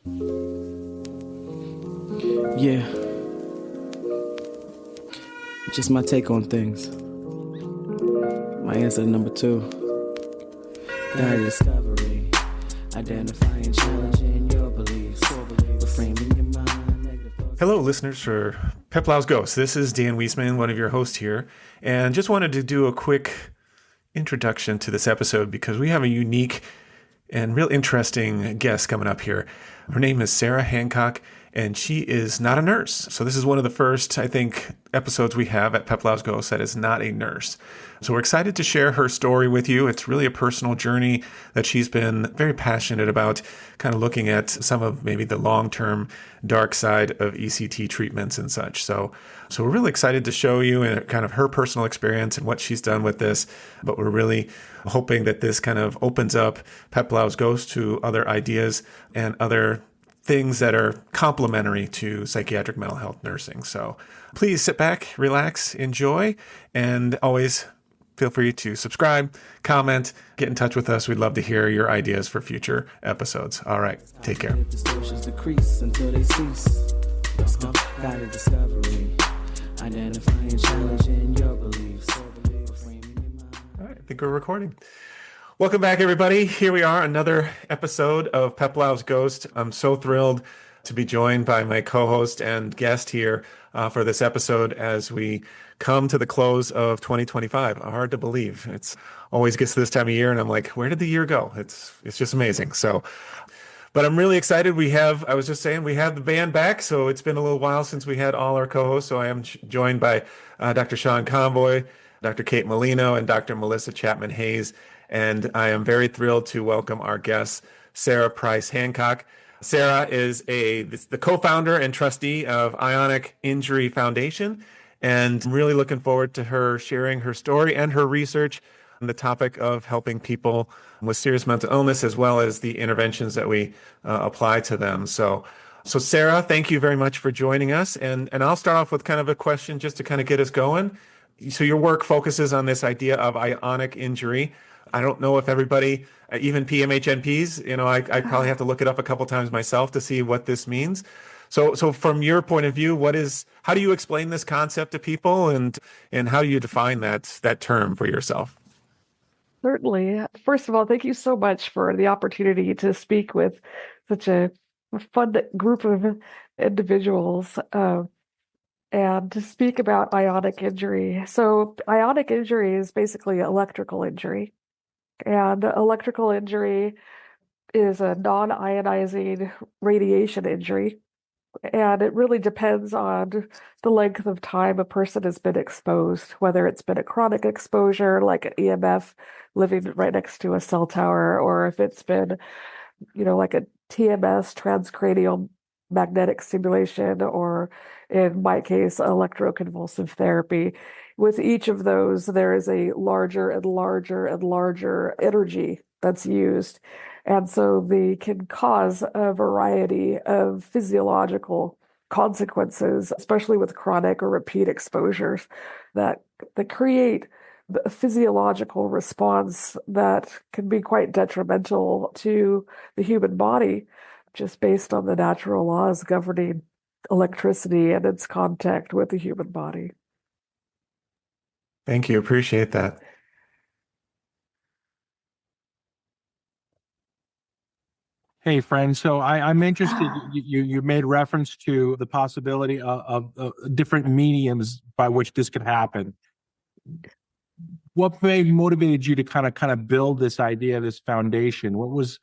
Yeah, just my take on things. My answer to number 2. Guided discovery, identifying, challenging your beliefs, reframing your mind, negative thoughts. Hello, listeners for Peplow's Ghosts. This is Dan Wiesman, one of your hosts here, and just wanted to do a quick introduction to this episode because we have a unique and real interesting guest coming up here. Her name is Sarah Hancock, and she is not a nurse. So this is one of the first, I think, episodes we have at Peplow's Ghosts that is not a nurse. So we're excited to share her story with you. It's really a personal journey that she's been very passionate about, kind of looking at some of maybe the long-term dark side of ECT treatments and such. So we're really excited to show you and kind of her personal experience and what she's done with this. But we're really hoping that this kind of opens up Peplow's Ghosts to other ideas and other things that are complementary to psychiatric mental health nursing. So please sit back, relax, enjoy, and always feel free to subscribe, comment, get in touch with us. We'd love to hear your ideas for future episodes. All right, take care. Distortions decrease until they cease. Guided discovery, identifying, challenging your beliefs, reframing your mind. All right, I think we're recording. Welcome back, everybody. Here we are, another episode of Peplow's Ghost. I'm so thrilled to be joined by my co-host and guest here for this episode as we come to the close of 2025. Hard to believe. It's always gets to this time of year, and I'm like, where did the year go? It's just amazing. So, but I'm really excited. I was just saying, we have the band back. So it's been a little while since we had all our co-hosts. So I am joined by Dr. Sean Convoy, Dr. Kate Molino, and Dr. Melissa Chapman-Hayes. And I am very thrilled to welcome our guest, Sarah Price Hancock. Sarah is the co-founder and trustee of Ionic Injury Foundation, and I'm really looking forward to her sharing her story and her research on the topic of helping people with serious mental illness, as well as the interventions that we apply to them. So Sarah, thank you very much for joining us. And I'll start off with kind of a question just to kind of get us going. So your work focuses on this idea of ionic injury. I don't know if everybody, even PMHNPs, I probably have to look it up a couple times myself to see what this means. So from your point of view, how do you explain this concept to people, and how do you define that term for yourself? Certainly. First of all, thank you so much for the opportunity to speak with such a fun group of individuals and to speak about ionic injury. So ionic injury is basically electrical injury. And electrical injury is a non-ionizing radiation injury. And it really depends on the length of time a person has been exposed, whether it's been a chronic exposure, like an EMF living right next to a cell tower, or if it's been, like a TMS, transcranial magnetic stimulation, or in my case, electroconvulsive therapy. With each of those, there is a larger and larger and larger energy that's used. And so they can cause a variety of physiological consequences, especially with chronic or repeat exposures that create a physiological response that can be quite detrimental to the human body, just based on the natural laws governing electricity and its contact with the human body. Thank you. Appreciate that. Hey, friend. So I'm interested. You made reference to the possibility of different mediums by which this could happen. What motivated you to kind of build this idea, this foundation? What was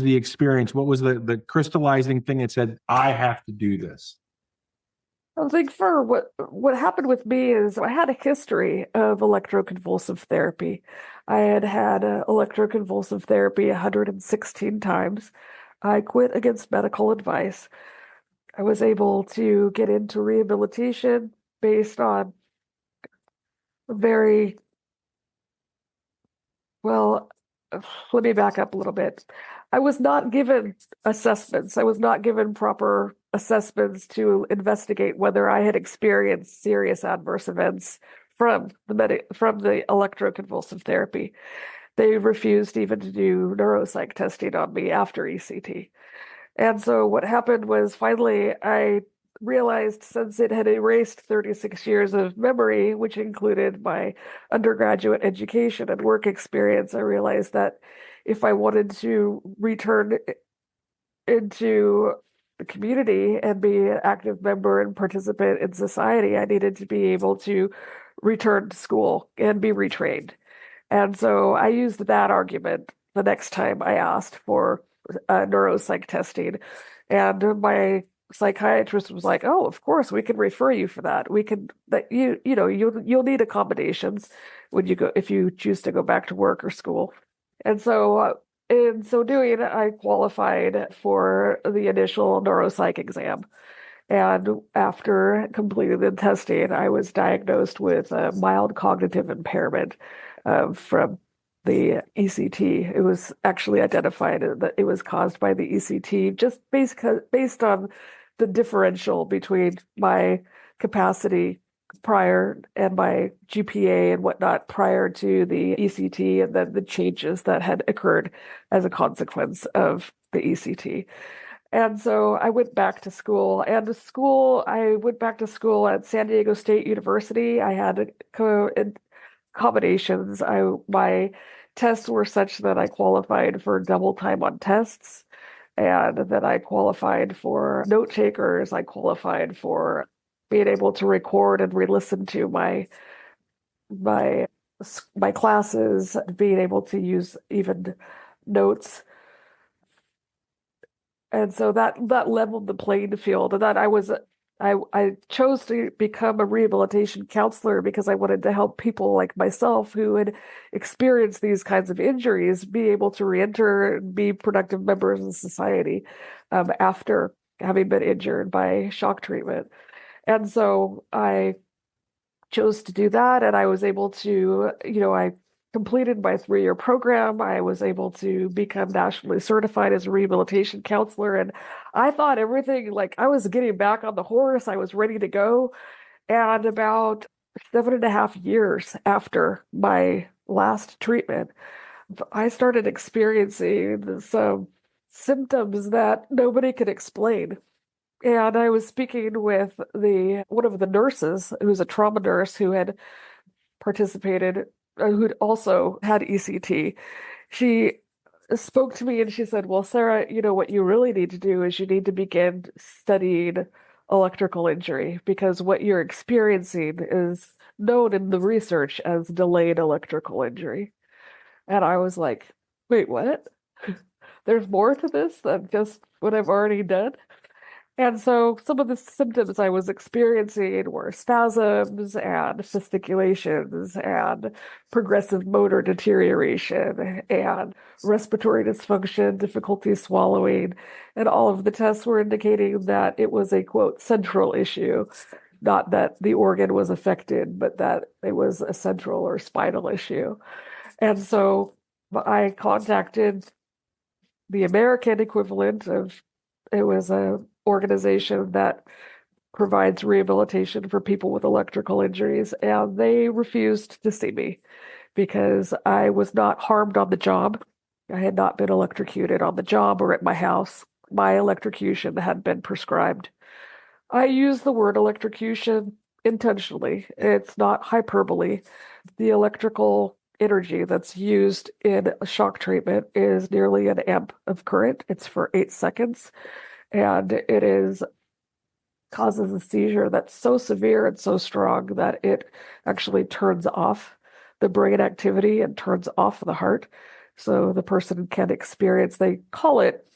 the experience? What was the crystallizing thing that said, I have to do this? I think for what happened with me is I had a history of electroconvulsive therapy. I had electroconvulsive therapy 116 times. I quit against medical advice. I was able to get into rehabilitation based on let me back up a little bit. I was not given assessments. I was not given proper assessments to investigate whether I had experienced serious adverse events from the electroconvulsive therapy. They refused even to do neuropsych testing on me after ECT. And so what happened was finally I realized, since it had erased 36 years of memory, which included my undergraduate education and work experience, I realized that if I wanted to return into the community and be an active member and participant in society, I needed to be able to return to school and be retrained. And so I used that argument the next time I asked for neuropsych testing. And my psychiatrist was like, "Oh, of course, we can refer you for that. We can that you'll need accommodations when you go if you choose to go back to work or school." And so in so doing, I qualified for the initial neuropsych exam. And after completing the testing, I was diagnosed with a mild cognitive impairment from the ECT. It was actually identified that it was caused by the ECT, just based on the differential between my capacity prior and my GPA and whatnot prior to the ECT, and then the changes that had occurred as a consequence of the ECT. And so I went back to school, and I went back to school at San Diego State University. I had accommodations. My tests were such that I qualified for double time on tests, and that I qualified for note takers. I qualified for being able to record and re-listen to my classes, being able to use even notes. And so that leveled the playing field. And that I chose to become a rehabilitation counselor because I wanted to help people like myself who had experienced these kinds of injuries be able to reenter and be productive members of society after having been injured by shock treatment. And so I chose to do that, and I was able to, I completed my 3-year program. I was able to become nationally certified as a rehabilitation counselor, and I thought everything, like I was getting back on the horse, I was ready to go. And about 7.5 years after my last treatment, I started experiencing some symptoms that nobody could explain. And I was speaking with one of the nurses, who's a trauma nurse who had participated, who'd also had ECT. She spoke to me and she said, "Well, Sarah, what you really need to do is you need to begin studying electrical injury, because what you're experiencing is known in the research as delayed electrical injury." And I was like, "Wait, what? There's more to this than just what I've already done?" And so some of the symptoms I was experiencing were spasms and fasciculations and progressive motor deterioration and respiratory dysfunction, difficulty swallowing. And all of the tests were indicating that it was a, quote, central issue, not that the organ was affected, but that it was a central or spinal issue. And so I contacted the American equivalent of, it was a organization that provides rehabilitation for people with electrical injuries, and they refused to see me because I was not harmed on the job. I had not been electrocuted on the job or at my house. My electrocution had been prescribed. I use the word electrocution intentionally. It's not hyperbole. The electrical energy that's used in a shock treatment is nearly an amp of current. It's for 8 seconds. And it causes a seizure that's so severe and so strong that it actually turns off the brain activity and turns off the heart. So the person can experience, they call it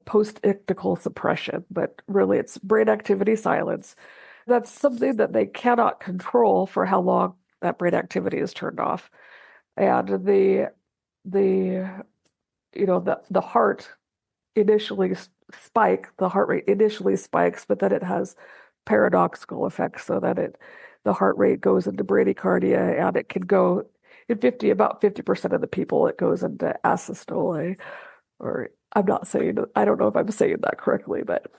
post-ictal suppression, but really it's brain activity silence. That's something that they cannot control for how long that brain activity is turned off. And the heart initially the heart rate initially spikes, but then it has paradoxical effects so that the heart rate goes into bradycardia, and it can go in about 50% of the people, it goes into asystole, or I don't know if I'm saying that correctly, but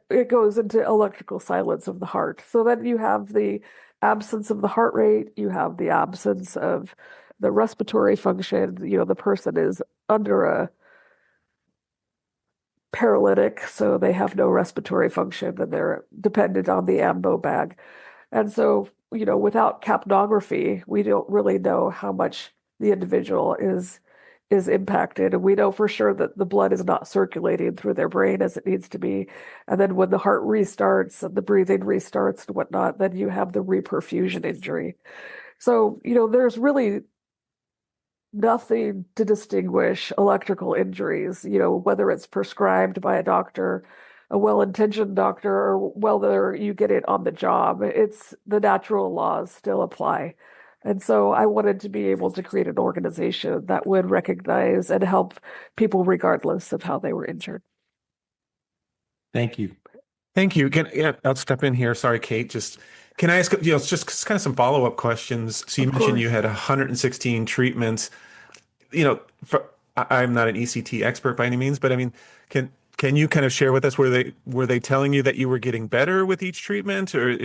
it goes into electrical silence of the heart. So then you have the absence of the heart rate, you have the absence of the respiratory function, the person is under paralytic, so they have no respiratory function and they're dependent on the ambo bag. And so, without capnography, we don't really know how much the individual is impacted. And we know for sure that the blood is not circulating through their brain as it needs to be. And then when the heart restarts and the breathing restarts and whatnot, then you have the reperfusion injury. So, there's really nothing to distinguish electrical injuries, whether it's prescribed by a doctor, a well-intentioned doctor, or whether you get it on the job. It's the natural laws still apply. And so I wanted to be able to create an organization that would recognize and help people regardless of how they were injured. Thank you. Thank you. I'll step in here. Sorry, Kate. Can I ask, just kind of some follow-up questions? So you mentioned you had 116 treatments. I'm not an ECT expert by any means, but I mean, can you kind of share with us, were they telling you that you were getting better with each treatment, or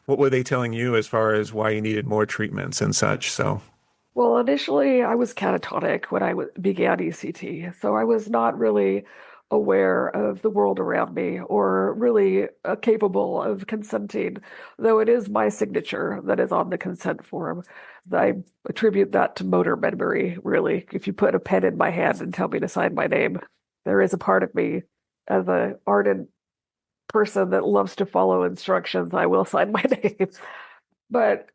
what were they telling you as far as why you needed more treatments and such? So. Well, initially I was catatonic when I began ECT, so I was not really aware of the world around me or really capable of consenting, though it is my signature that is on the consent form. I attribute that to motor memory, really. If you put a pen in my hand and tell me to sign my name, there is a part of me as an ardent person that loves to follow instructions, I will sign my name. But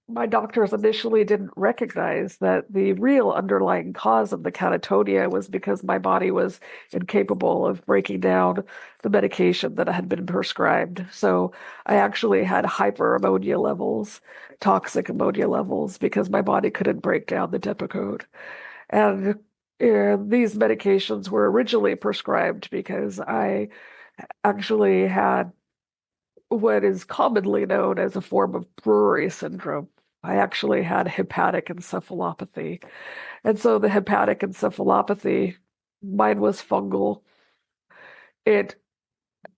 my doctors initially didn't recognize that the real underlying cause of the catatonia was because my body was incapable of breaking down the medication that had been prescribed. So I actually had hyperammonia levels, toxic ammonia levels, because my body couldn't break down the Depakote. And these medications were originally prescribed because I actually had what is commonly known as a form of brewery syndrome. I actually had hepatic encephalopathy. And so the hepatic encephalopathy, mine was fungal. It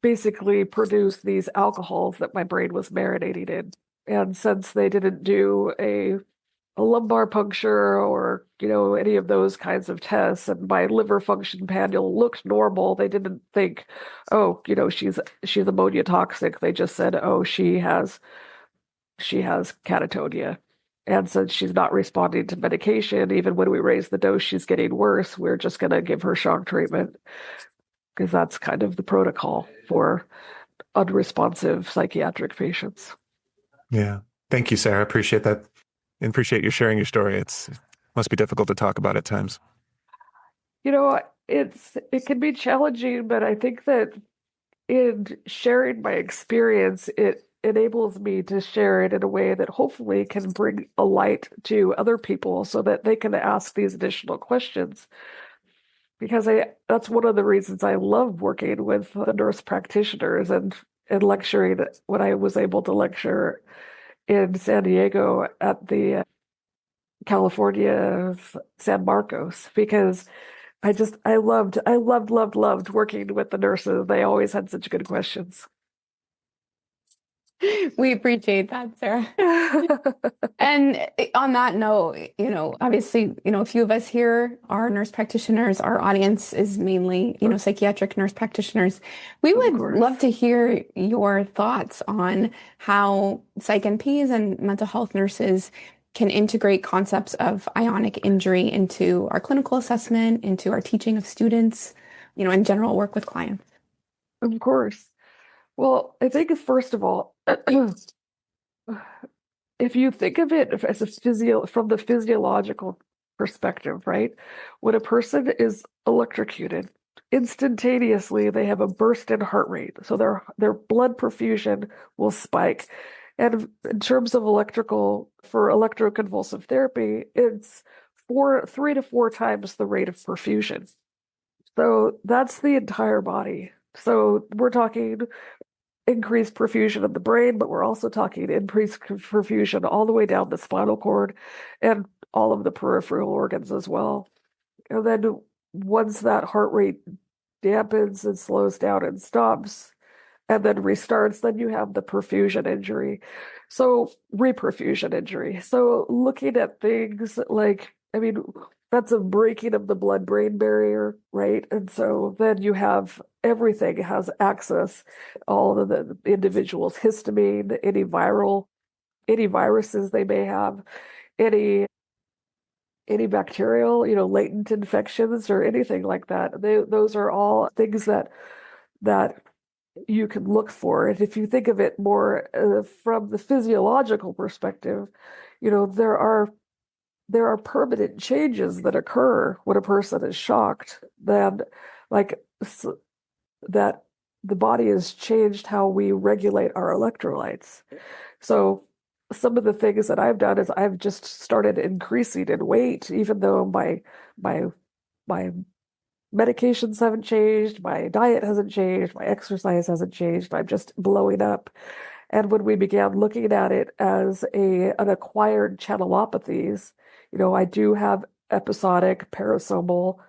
basically produced these alcohols that my brain was marinating in. And since they didn't do a lumbar puncture or, any of those kinds of tests, and my liver function panel looked normal, they didn't think, oh, she's ammonia toxic. They just said, oh, she has catatonia. And since she's not responding to medication, even when we raise the dose, she's getting worse. We're just going to give her shock treatment because that's kind of the protocol for unresponsive psychiatric patients. Yeah. Thank you, Sarah. I appreciate that. And appreciate you sharing your story. It must be difficult to talk about at times. It can be challenging, but I think that in sharing my experience, it enables me to share it in a way that hopefully can bring a light to other people so that they can ask these additional questions. Because that's one of the reasons I love working with the nurse practitioners and lecturing when I was able to lecture in San Diego at the California San Marcos, because I loved working with the nurses. They always had such good questions. We appreciate that, Sarah. And on that note, obviously, a few of us here are nurse practitioners. Our audience is mainly, psychiatric nurse practitioners. We would love to hear your thoughts on how psych NPs and mental health nurses can integrate concepts of ionic injury into our clinical assessment, into our teaching of students, in general work with clients. Of course. Well, I think first of all, if you think of it as from the physiological perspective, right? When a person is electrocuted, instantaneously they have a burst in heart rate, so their blood perfusion will spike. And in terms of for electroconvulsive therapy, it's 3 to 4 times the rate of perfusion. So that's the entire body. So we're talking increased perfusion of the brain, but we're also talking increased perfusion all the way down the spinal cord and all of the peripheral organs as well. And then once that heart rate dampens and slows down and stops, and then restarts, then you have the perfusion injury. So reperfusion injury. So looking at things like, I mean, that's a breaking of the blood-brain barrier, right? And so then you have everything has access, all of the individual's histamine, any viruses they may have, any bacterial, latent infections or anything like that. Those are all things that you can look for. And if you think of it more from the physiological perspective, there are permanent changes that occur when a person is shocked. Then, like that, the body has changed how we regulate our electrolytes. So some of the things that I've done is I've just started increasing in weight, even though my medications haven't changed, my diet hasn't changed, my exercise hasn't changed. I'm just blowing up. And when we began looking at it as an acquired channelopathies, I do have episodic parosomal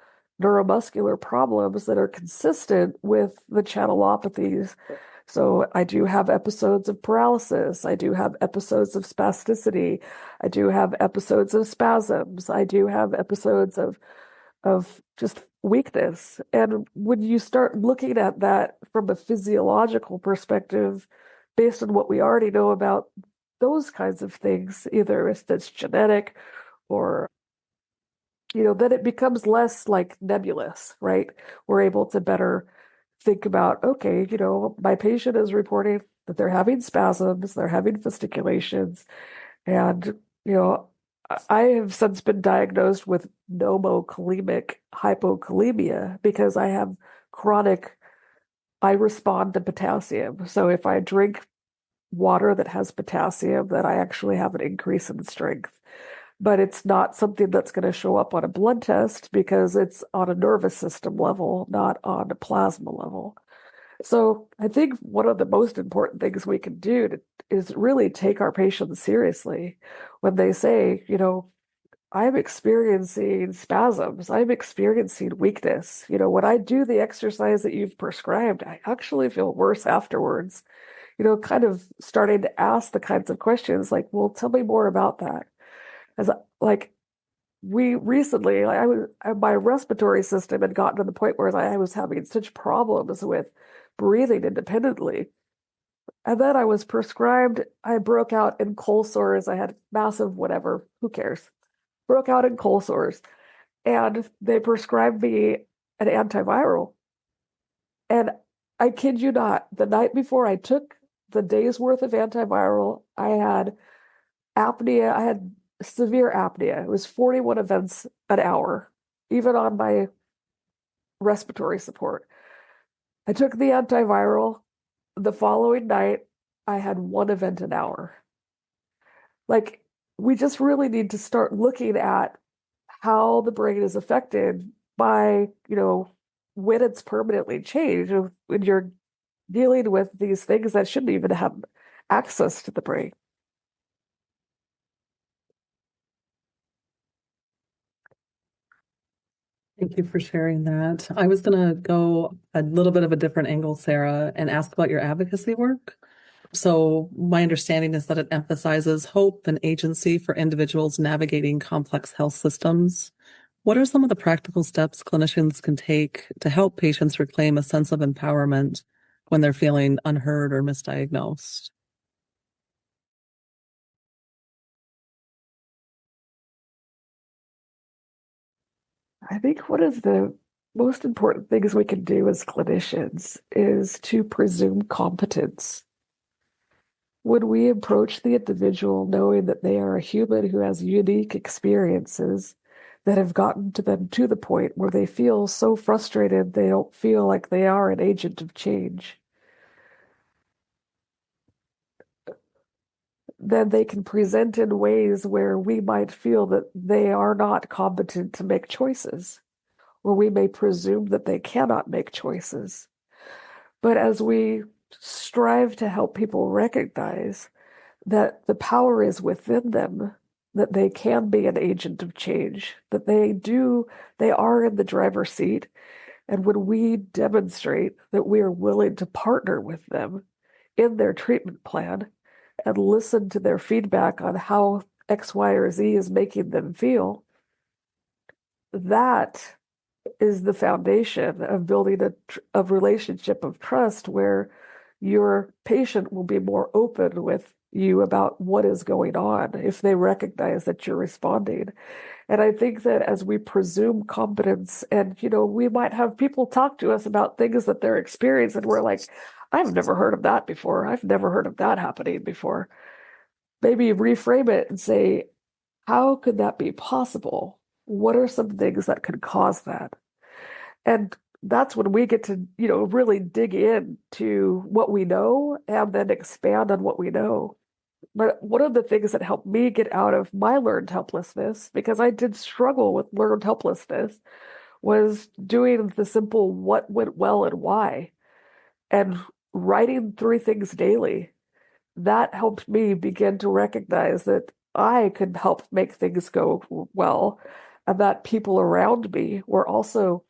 neuromuscular problems that are consistent with the channelopathies. So I do have episodes of paralysis. I do have episodes of spasticity. I do have episodes of spasms. I do have episodes of just weakness. And when you start looking at that from a physiological perspective, based on what we already know about those kinds of things, either if it's genetic or, then it becomes less like nebulous, right? We're able to better think about, okay, my patient is reporting that they're having spasms, they're having fasciculations, and, I have since been diagnosed with nomokalemic hypokalemia because I respond to potassium. So if I drink water that has potassium, then I actually have an increase in strength. But it's not something that's going to show up on a blood test because it's on a nervous system level, not on a plasma level. So I think one of the most important things we can do is really take our patients seriously when they say, I'm experiencing spasms, I'm experiencing weakness. When I do the exercise that you've prescribed, I actually feel worse afterwards. Kind of starting to ask the kinds of questions like, well, tell me more about that. As like we recently, my respiratory system had gotten to the point where I was having such problems with breathing independently. And then I was prescribed, I broke out in cold sores. I had massive whatever, who cares? Broke out in cold sores. And they prescribed me an antiviral. And I kid you not, the night before I took the day's worth of antiviral, I had apnea. I had severe apnea. It was 41 events an hour, even on my respiratory support. I took the antiviral. The following night, I had 1 event an hour. Like, we just really need to start looking at how the brain is affected by, when it's permanently changed, when you're dealing with these things that shouldn't even have access to the brain. Thank you for sharing that. I was going to go a little bit of a different angle, Sarah, and ask about your advocacy work. So my understanding is that it emphasizes hope and agency for individuals navigating complex health systems. What are some of the practical steps clinicians can take to help patients reclaim a sense of empowerment when they're feeling unheard or misdiagnosed? I think one of the most important things we can do as clinicians is to presume competence. When we approach the individual knowing that they are a human who has unique experiences that have gotten to them to the point where they feel so frustrated they don't feel like they are an agent of change, then they can present in ways where we might feel that they are not competent to make choices, or we may presume that they cannot make choices. But as we strive to help people recognize that the power is within them, that they can be an agent of change, that they are in the driver's seat, And when we demonstrate that we are willing to partner with them in their treatment plan and listen to their feedback on how X, Y, or Z is making them feel, that is the foundation of building a relationship of trust where your patient will be more open with you about what is going on if they recognize that you're responding. And I think that as we presume competence, and we might have people talk to us about things that they're experiencing, and we're like, I've never heard of that before. I've never heard of that happening before. Maybe reframe it and say, how could that be possible? What are some things that could cause that? And that's when we get to, really dig into what we know and then expand on what we know. But one of the things that helped me get out of my learned helplessness, because I did struggle with learned helplessness, was doing the simple what went well and why, and writing 3 things daily. That helped me begin to recognize that I could help make things go well, and that people around me were also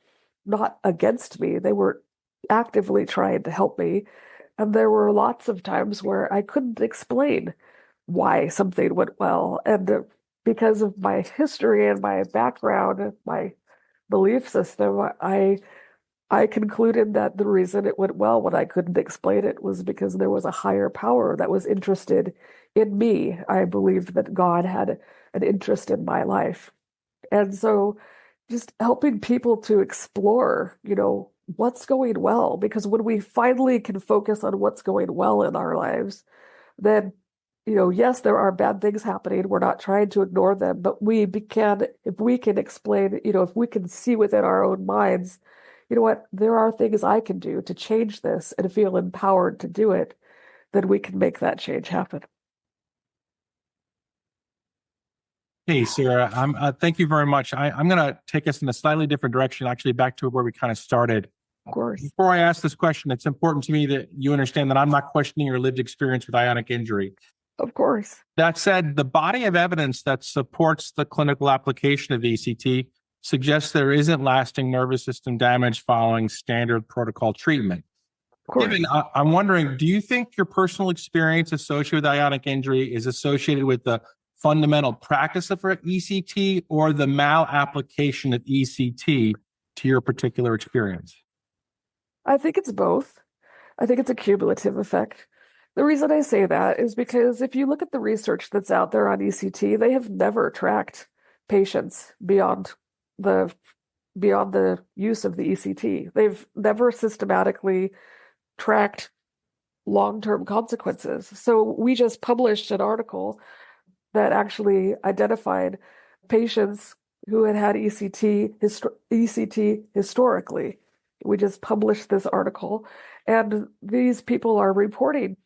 not against me. They were actively trying to help me. And there were lots of times where I couldn't explain why something went well. And because of my history and my background, my belief system, I concluded that the reason it went well when I couldn't explain it was because there was a higher power that was interested in me. I believed that God had an interest in my life. And so just helping people to explore, what's going well, because when we finally can focus on what's going well in our lives, then, yes, there are bad things happening. We're not trying to ignore them, but if we can explain, if we can see within our own minds, what, there are things I can do to change this and feel empowered to do it, then we can make that change happen. Hey, Sarah, thank you very much. I'm going to take us in a slightly different direction, actually back to where we kind of started. Of course. Before I ask this question, it's important to me that you understand that I'm not questioning your lived experience with ionic injury. Of course. That said, the body of evidence that supports the clinical application of ECT suggests there isn't lasting nervous system damage following standard protocol treatment. Given, I'm wondering, do you think your personal experience associated with ionic injury is associated with the fundamental practice of ECT or the malapplication of ECT to your particular experience? I think it's both. I think it's a cumulative effect. The reason I say that is because if you look at the research that's out there on ECT, they have never tracked patients beyond the use of the ECT. They've never systematically tracked long-term consequences. So we just published an article that actually identified patients who had ECT historically. We just published this article, and these people are reporting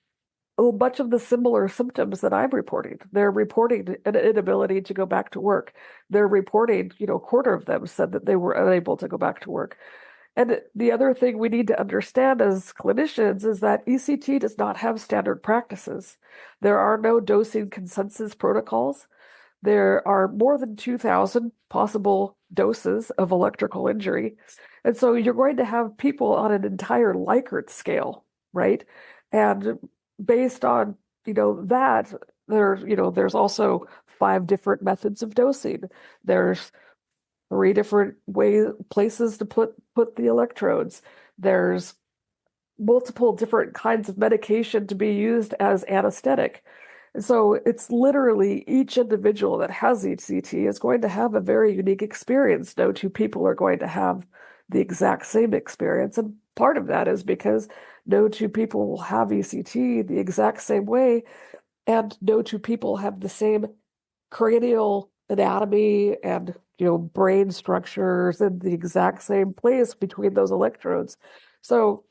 a bunch of the similar symptoms that I'm reporting. They're reporting an inability to go back to work. They're reporting, a quarter of them said that they were unable to go back to work. And the other thing we need to understand as clinicians is that ECT does not have standard practices. There are no dosing consensus protocols. There are more than 2,000 possible doses of electrical injury. And so you're going to have people on an entire Likert scale, right? And based on, that, there's also 5 different methods of dosing. There's 3 different places to put the electrodes. There's multiple different kinds of medication to be used as anesthetic. And so it's literally each individual that has ECT is going to have a very unique experience. No 2 people are going to have the exact same experience. And part of that is because no 2 people will have ECT the exact same way, and no 2 people have the same cranial anatomy and brain structures in the exact same place between those electrodes. So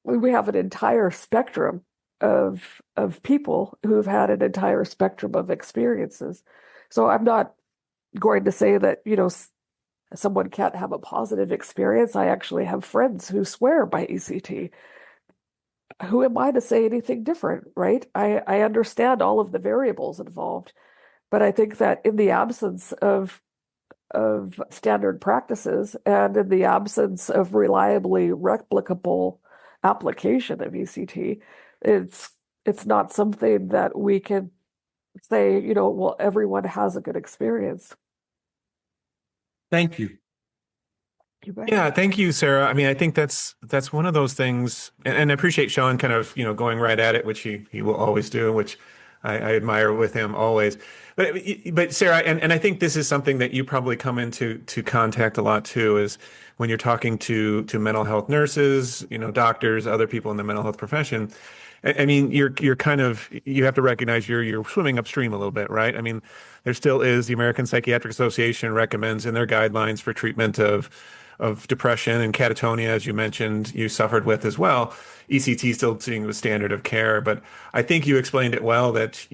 we have an entire spectrum of people who've had an entire spectrum of experiences. So I'm not going to say that someone can't have a positive experience. I actually have friends who swear by ECT. Who am I to say anything different, right? I understand all of the variables involved, but I think that in the absence of of standard practices. And in the absence of reliably replicable application of ECT, it's not something that we can say, well, everyone has a good experience. Thank you. You bet. Yeah, thank you, Sarah. I mean, I think that's one of those things, and I appreciate Sean kind of, going right at it, which he will always do, which I admire with him always. But Sarah, and I think this is something that you probably come into contact a lot too, is when you're talking to mental health nurses, doctors, other people in the mental health profession. I mean, you're kind of, you have to recognize you're swimming upstream a little bit, right? I mean, there still is, the American Psychiatric Association recommends in their guidelines for treatment of depression and catatonia, as you mentioned, you suffered with as well. ECT still seeing the standard of care, but I think you explained it well that,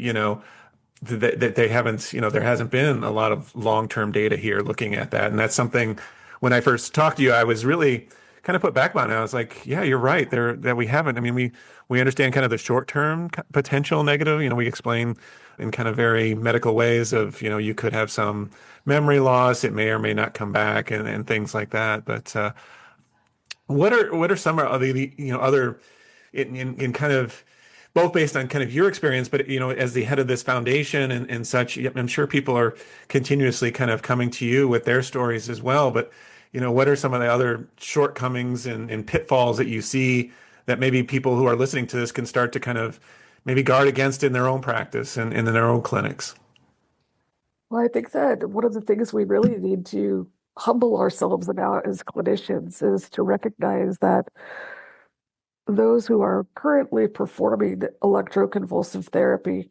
that they haven't, there hasn't been a lot of long-term data here looking at that. And that's something, when I first talked to you, I was really kind of put back on it. I was like, yeah, you're right there, that we haven't. I mean, we understand kind of the short-term potential negative. We explain in kind of very medical ways of, you could have some memory loss. It may or may not come back and things like that. But what are some of the, other in kind of both based on kind of your experience, but, as the head of this foundation and such, I'm sure people are continuously kind of coming to you with their stories as well. But, what are some of the other shortcomings and pitfalls that you see that maybe people who are listening to this can start to kind of maybe guard against in their own practice and in their own clinics? Well, I think that one of the things we really need to humble ourselves about as clinicians is to recognize that those who are currently performing electroconvulsive therapy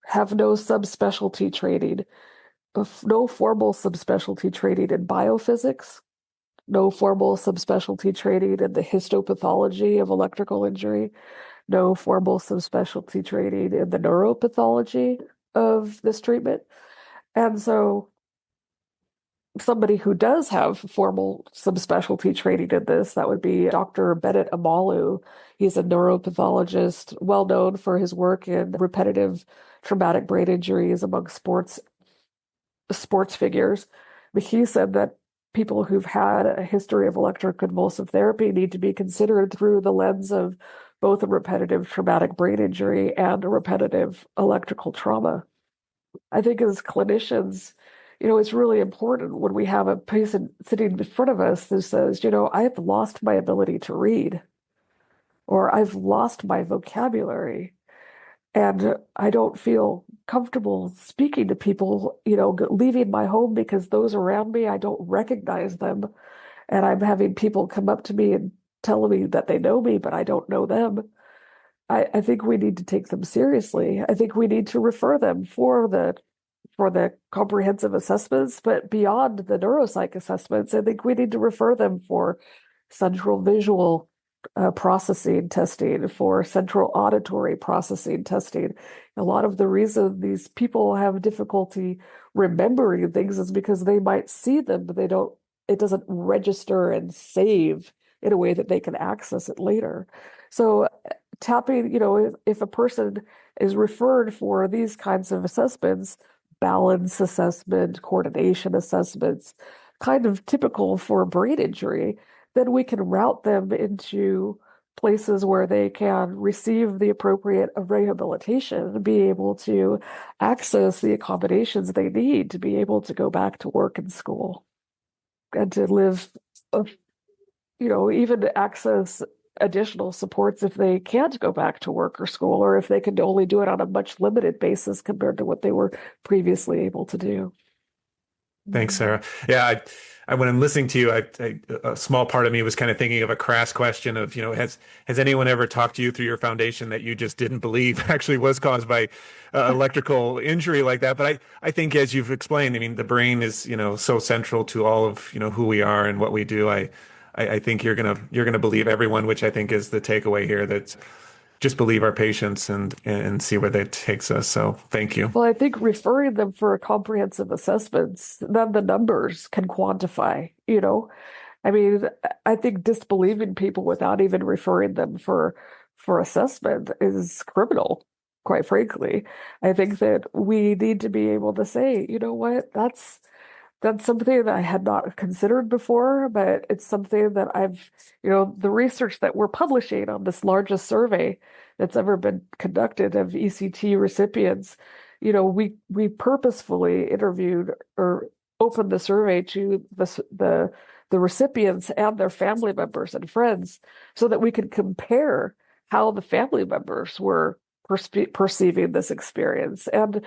have no subspecialty training, no formal subspecialty training in biophysics, no formal subspecialty training in the histopathology of electrical injury, no formal subspecialty training in the neuropathology of this treatment. And so somebody who does have formal subspecialty training in this, that would be Dr. Bennett Amalu. He's a neuropathologist, well known for his work in repetitive traumatic brain injuries among sports figures. But he said that people who've had a history of electroconvulsive therapy need to be considered through the lens of both a repetitive traumatic brain injury and a repetitive electrical trauma. I think as clinicians, it's really important when we have a patient sitting in front of us who says, I have lost my ability to read, or I've lost my vocabulary, and I don't feel comfortable speaking to people, leaving my home because those around me, I don't recognize them. And I'm having people come up to me and tell me that they know me, but I don't know them. I think we need to take them seriously. I think we need to refer them for the comprehensive assessments, but beyond the neuropsych assessments, I think we need to refer them for central visual processing testing, for central auditory processing testing. A lot of the reason these people have difficulty remembering things is because they might see them, but it doesn't register and save in a way that they can access it later. So tapping, if a person is referred for these kinds of assessments, balance assessment, coordination assessments, kind of typical for brain injury, then we can route them into places where they can receive the appropriate rehabilitation, be able to access the accommodations they need to be able to go back to work and school and to live, even to access additional supports if they can't go back to work or school, or if they can only do it on a much limited basis compared to what they were previously able to do. Thanks, Sarah. Yeah, I when I'm listening to you, a small part of me was kind of thinking of a crass question of, has anyone ever talked to you through your foundation that you just didn't believe actually was caused by electrical injury like that? But I think, as you've explained, I mean, the brain is, so central to all of, who we are and what we do. I think you're gonna believe everyone, which I think is the takeaway here. That just believe our patients and see where that takes us. So thank you. Well, I think referring them for comprehensive assessments, then the numbers can quantify. I mean, I think disbelieving people without even referring them for assessment is criminal. Quite frankly, I think that we need to be able to say, you know what, that's something that I had not considered before, but it's something that the research that we're publishing on this largest survey that's ever been conducted of ECT recipients, we purposefully interviewed or opened the survey to the recipients and their family members and friends so that we could compare how the family members were perceiving this experience. And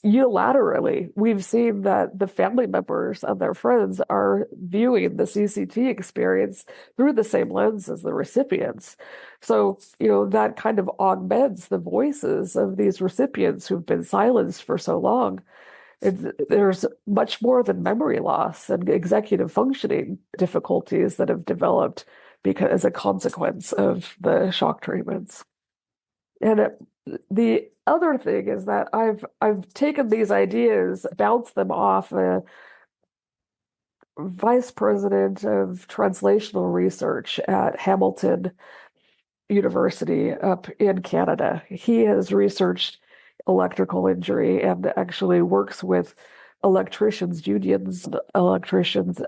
unilaterally, we've seen that the family members and their friends are viewing the ECT experience through the same lens as the recipients. So, that kind of augments the voices of these recipients who've been silenced for so long. There's much more than memory loss and executive functioning difficulties that have developed as a consequence of the shock treatments. And the other thing is that I've taken these ideas, bounced them off a vice president of translational research at Hamilton University up in Canada. He has researched electrical injury and actually works with electricians unions. Electricians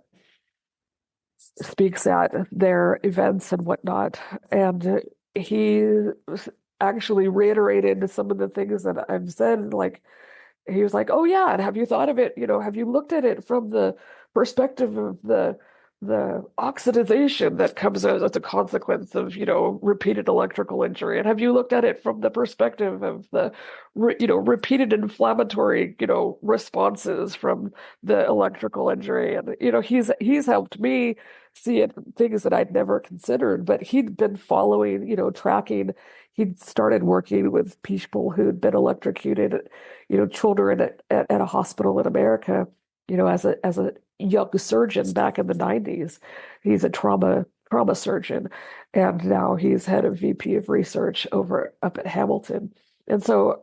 speaks at their events and whatnot. And he actually reiterated some of the things that I've said. Like, he was like, "Oh yeah, and have you thought of it? Have you looked at it from the perspective of the oxidization that comes as a consequence of repeated electrical injury? And have you looked at it from the perspective of the repeated inflammatory responses from the electrical injury?" And he's helped me see it, things that I'd never considered. But he'd been following, tracking. He'd started working with people who'd been electrocuted, children at a hospital in America, as a young surgeon back in the 90s. He's a trauma surgeon, and now he's head of VP of research up at Hamilton. And so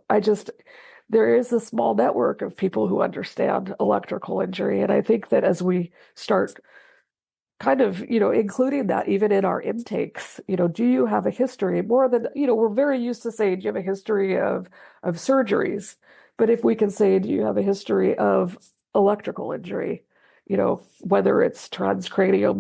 there is a small network of people who understand electrical injury. And I think that as we start kind of, including that even in our intakes, do you have a history more than, we're very used to saying, do you have a history of surgeries? But if we can say, do you have a history of electrical injury? Whether it's transcranial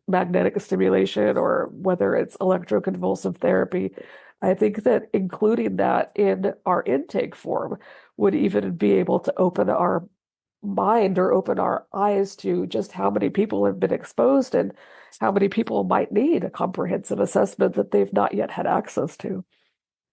magnetic stimulation or whether it's electroconvulsive therapy, I think that including that in our intake form would even be able to open our mind or open our eyes to just how many people have been exposed and how many people might need a comprehensive assessment that they've not yet had access to.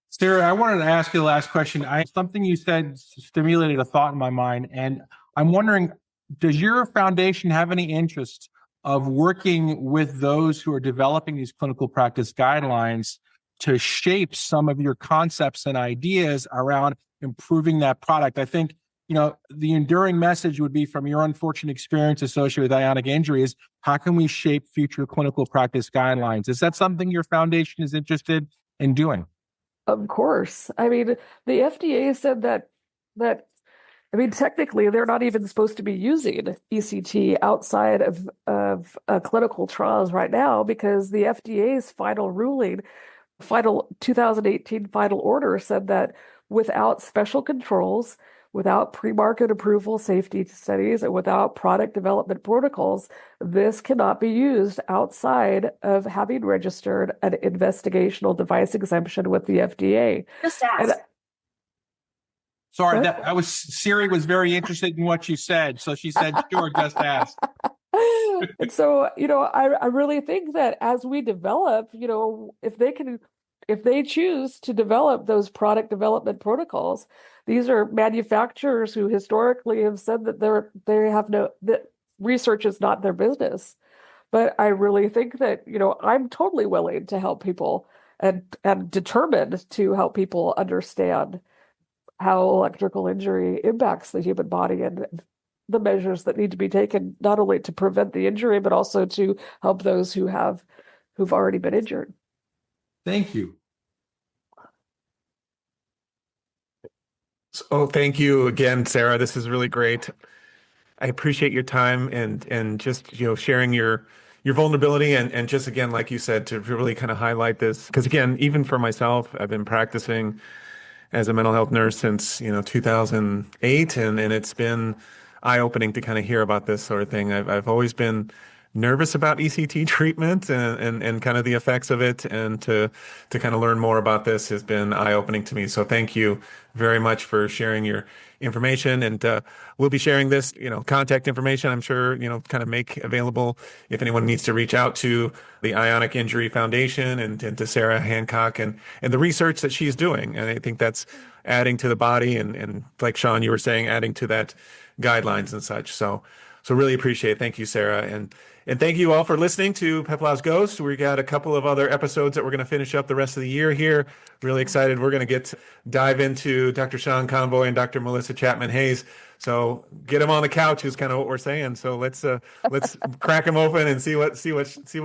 Sarah, I wanted to ask you the last question. Something you said stimulated a thought in my mind, and I'm wondering, does your foundation have any interest of working with those who are developing these clinical practice guidelines to shape some of your concepts and ideas around improving that product? I think, the enduring message would be, from your unfortunate experience associated with ionic injury, is how can we shape future clinical practice guidelines? Is that something your foundation is interested in doing? Of course. I mean, the FDA said that technically, they're not even supposed to be using ECT outside of clinical trials right now, because the FDA's final 2018 final order said that without special controls, without pre-market approval safety studies, and without product development protocols, this cannot be used outside of having registered an investigational device exemption with the FDA. Just ask. And, sorry, Siri was very interested in what you said, so she said, "Sure, just ask." And so, I really think that as we develop, if they choose to develop those product development protocols, these are manufacturers who historically have said that that research is not their business. But I really think that, I'm totally willing to help people and determined to help people understand how electrical injury impacts the human body and the measures that need to be taken, not only to prevent the injury, but also to help those who've already been injured. Thank you. Oh, thank you again, Sarah. This is really great. I appreciate your time and just sharing your vulnerability and just, again, like you said, to really kind of highlight this, because again, even for myself, I've been practicing as a mental health nurse since 2008, and it's been eye-opening to kind of hear about this sort of thing. I've always been nervous about ECT treatment and kind of the effects of it, and to kind of learn more about this has been eye-opening to me. So thank you very much for sharing your information, and we'll be sharing this, contact information, I'm sure, kind of make available if anyone needs to reach out to the Ionic Injury Foundation and to Sarah Hancock and the research that she's doing. And I think that's adding to the body and like Sean, you were saying, adding to that guidelines and such. So really appreciate it. Thank you, Sarah. And thank you all for listening to Peplow's Ghost. We got a couple of other episodes that we're going to finish up the rest of the year here. Really excited. We're going to dive into Dr. Sean Convoy and Dr. Melissa Chapman Hayes. So get them on the couch is kind of what we're saying. So let's crack them open and see what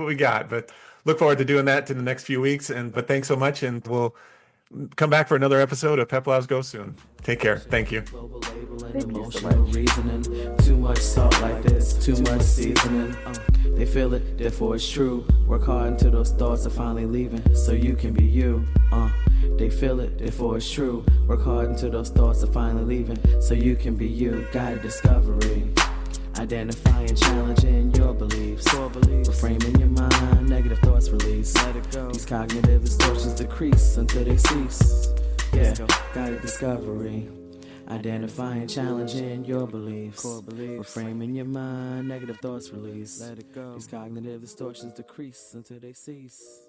we got. But look forward to doing that in the next few weeks. But thanks so much, and we'll come back for another episode of Peplow's Ghost soon. Take care. Thank you. Emotional reasoning, too much salt like this, too much seasoning. They feel it, therefore it's true. Work hard until those thoughts are finally leaving, so you can be you. They feel it, therefore it's true. Work hard until those thoughts are finally leaving, so you can be you. Guided discovery, identifying, challenging your beliefs. Reframing your mind, negative thoughts release. Let it go. These cognitive distortions decrease until they cease. Yeah, guided discovery. Identifying, challenging your beliefs. Reframing your mind, negative thoughts release. Let it go. These cognitive distortions decrease until they cease.